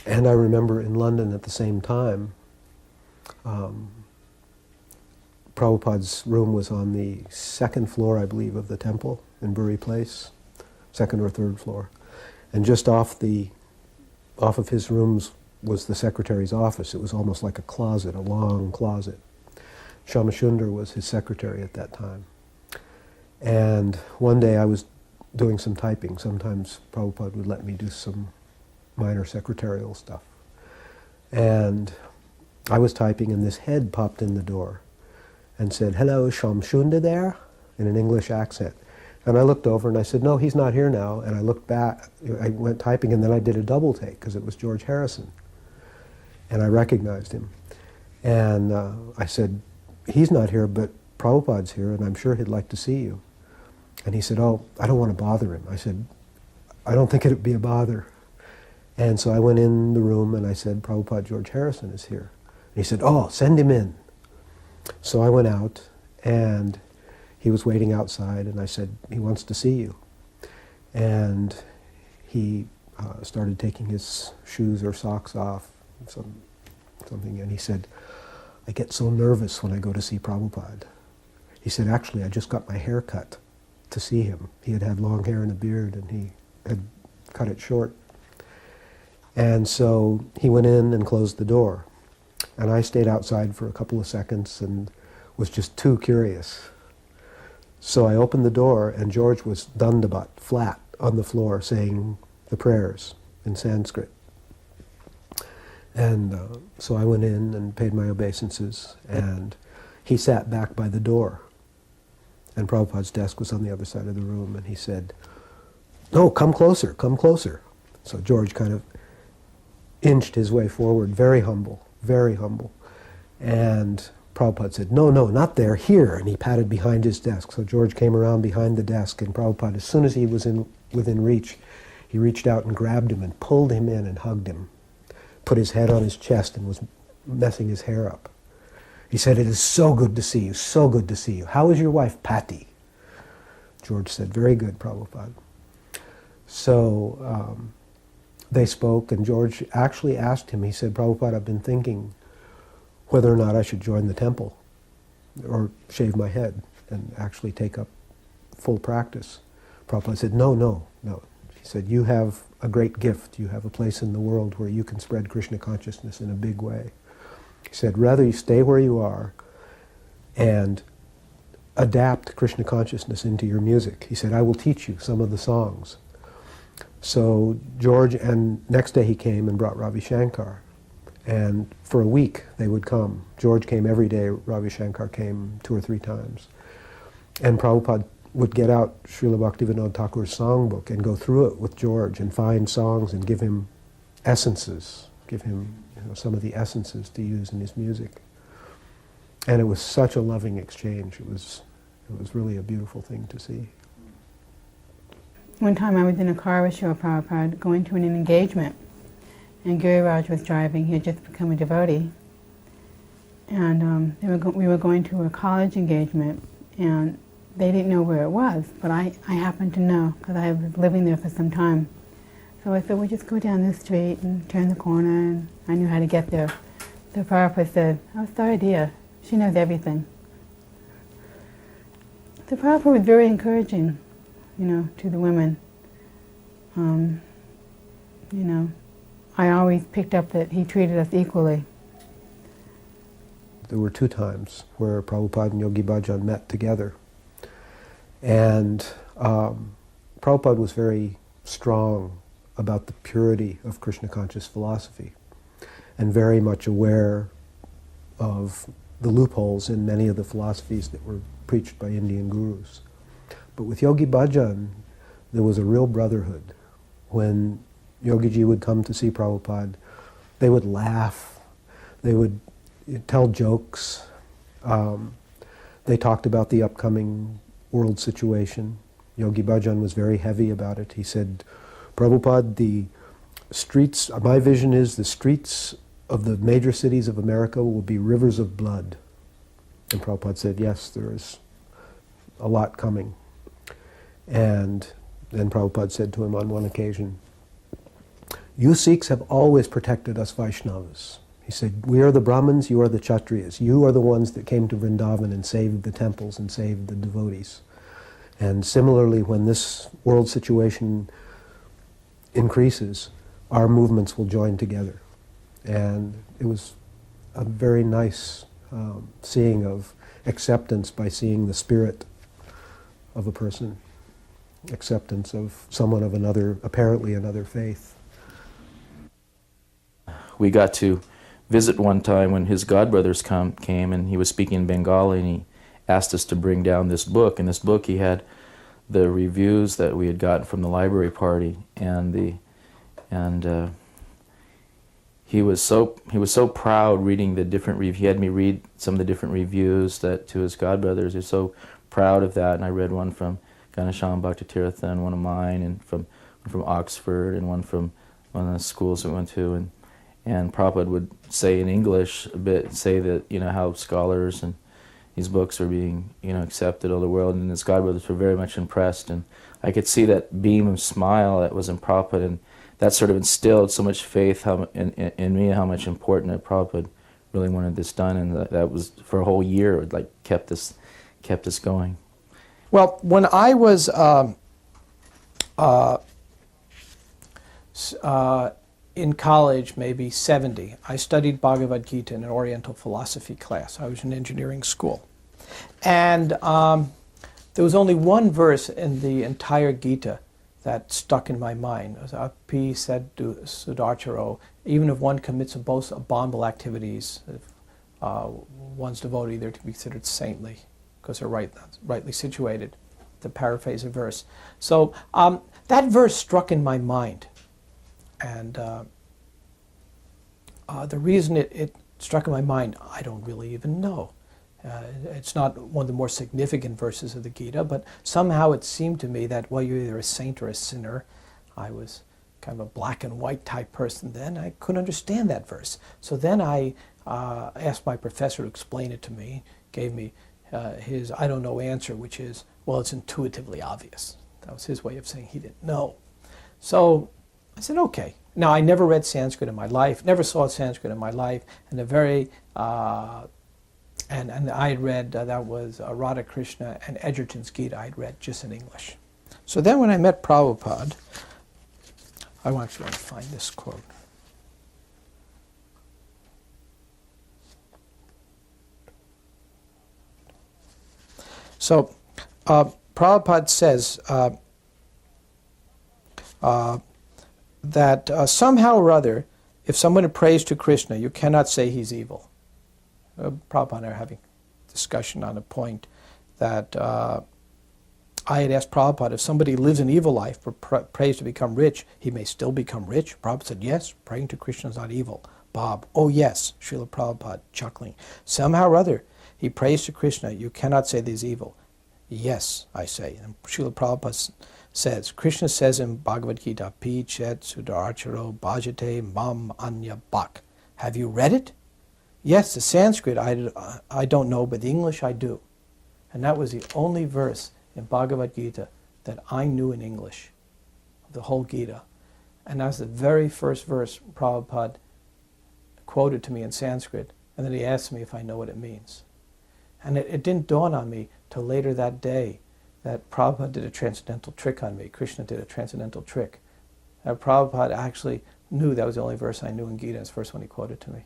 And I remember in London at the same time, Prabhupada's room was on the second floor, I believe, of the temple in Bury Place, second or third floor. And just off of his rooms was the secretary's office. It was almost like a closet, a long closet. Shamashundar was his secretary at that time. And one day I was doing some typing. Sometimes Prabhupada would let me do some minor secretarial stuff. And I was typing and this head popped in the door and said, "Hello, Shamashundar there?" in an English accent. And I looked over and I said, "No, he's not here now." And I looked back, I went typing and then I did a double take because it was George Harrison. And I recognized him. And I said, "He's not here, but Prabhupada's here and I'm sure he'd like to see you." And he said, "Oh, I don't want to bother him." I said, "I don't think it'd be a bother." And so I went in the room and I said, "Prabhupada, George Harrison is here." And he said, "Oh, send him in." So I went out and he was waiting outside and I said, "He wants to see you." And he started taking his shoes or socks off, something, and he said, "I get so nervous when I go to see Prabhupada." He said, "Actually, I just got my hair cut to see him." He had had long hair and a beard and he had cut it short. And so he went in and closed the door. And I stayed outside for a couple of seconds and was just too curious. So I opened the door and George was dandavat, flat on the floor, saying the prayers in Sanskrit. And so I went in and paid my obeisances and he sat back by the door. And Prabhupada's desk was on the other side of the room and he said, "No, come closer, come closer." So George kind of inched his way forward, very humble, very humble. And Prabhupada said, "No, no, not there, here." And he patted behind his desk. So George came around behind the desk and Prabhupada, as soon as he was within reach, he reached out and grabbed him and pulled him in and hugged him, put his head on his chest and was messing his hair up. He said, "It is so good to see you, so good to see you. How is your wife, Patty?" George said, "Very good, Prabhupada." So they spoke and George actually asked him, he said, "Prabhupada, I've been thinking whether or not I should join the temple or shave my head and actually take up full practice." Prabhupada said, "No, no, no." He said, "You have a great gift. You have a place in the world where you can spread Krishna consciousness in a big way." He said, "Rather you stay where you are and adapt Krishna consciousness into your music." He said, "I will teach you some of the songs." So George, and next day he came and brought Ravi Shankar. And for a week they would come. George came every day, Ravi Shankar came 2 or 3 times. And Prabhupada would get out Srila Bhaktivinoda Thakur's songbook and go through it with George and find songs and give him essences, give him some of the essences to use in his music. And it was such a loving exchange. It was really a beautiful thing to see. One time I was in a car with Srila Prabhupada going to an engagement, and Giriraj was driving. He had just become a devotee. And we were going to a college engagement, and they didn't know where it was, but I happened to know because I was living there for some time. So I said, "We'll just go down this street and turn the corner," and I knew how to get there. So Prabhupada said, "Oh, sorry dear, she knows everything." So Prabhupada was very encouraging, to the women. I always picked up that he treated us equally. There were 2 times where Prabhupada and Yogi Bhajan met together. And Prabhupada was very strong about the purity of Krishna conscious philosophy and very much aware of the loopholes in many of the philosophies that were preached by Indian gurus. But with Yogi Bhajan, there was a real brotherhood. When Yogiji would come to see Prabhupada, they would laugh, they would tell jokes, they talked about the upcoming world situation. Yogi Bhajan was very heavy about it. He said, "Prabhupada, the streets, my vision is the streets of the major cities of America will be rivers of blood." And Prabhupada said, "Yes, there is a lot coming." And then Prabhupada said to him on one occasion, You Sikhs have always protected us Vaishnavas. He said, we are the Brahmins, you are the Kshatriyas. You are the ones that came to Vrindavan and saved the temples and saved the devotees. And similarly, when this world situation increases, our movements will join together. And it was a very nice seeing of acceptance by seeing the spirit of a person, acceptance of someone of another, apparently another faith. We got to visit one time when his godbrothers came, and he was speaking in Bengali, and he asked us to bring down this book. In this book he had the reviews that we had gotten from the library party, and he was so proud reading the different reviews. He had me read some of the different reviews that to his godbrothers. He was so proud of that, and I read one from Ganesham Bhaktirath and one of mine, and one from Oxford, and one from one of the schools we went to, and Prabhupada would say in English a bit, say that, how scholars and these books are being, accepted all the world, and his godbrothers were very much impressed, and I could see that beam of smile that was in Prabhupada, and that sort of instilled so much faith in me, how much important that Prabhupada really wanted this done, and that was for a whole year. It kept us going. Well, when I was in college, maybe 70, I studied Bhagavad Gita in an Oriental philosophy class. I was in engineering school. And there was only one verse in the entire Gita that stuck in my mind. It was, Api said to Sudarcharo, even if one commits both abominable activities, if one's devotee, they're to be considered saintly, because they're rightly situated, to paraphrase a verse. So that verse struck in my mind. And the reason it struck in my mind, I don't really even know. It's not one of the more significant verses of the Gita, but somehow it seemed to me that, well, you're either a saint or a sinner. I was kind of a black and white type person then. I couldn't understand that verse. So then I asked my professor to explain it to me, gave me his I don't know answer, which is, well, it's intuitively obvious. That was his way of saying he didn't know. So I said, okay. Now, I never read Sanskrit in my life, never saw Sanskrit in my life, and and I had read, that was Radha Krishna and Edgerton's Gita, I had read just in English. So then when I met Prabhupada, I actually want to find this quote. So Prabhupada says that somehow or other, if someone prays to Krishna, you cannot say he's evil. Prabhupada and I are having a discussion on a point that I had asked Prabhupada, if somebody lives an evil life but prays to become rich, he may still become rich? Prabhupada said, yes, praying to Krishna is not evil. Bob, oh yes, Srila Prabhupada, chuckling. Somehow or other, he prays to Krishna, you cannot say there's evil. Yes, I say. And Srila Prabhupada says, Krishna says in Bhagavad Gita, Pi chet sudarcharo bhajate mam anya bhak. Have you read it? Yes, the Sanskrit I don't know, but the English I do. And that was the only verse in Bhagavad Gita that I knew in English, the whole Gita. And that was the very first verse Prabhupada quoted to me in Sanskrit, and then he asked me if I know what it means. And it didn't dawn on me till later that day that Prabhupada did a transcendental trick on me. Krishna did a transcendental trick. And Prabhupada actually knew that was the only verse I knew in Gita. It's the first one he quoted to me.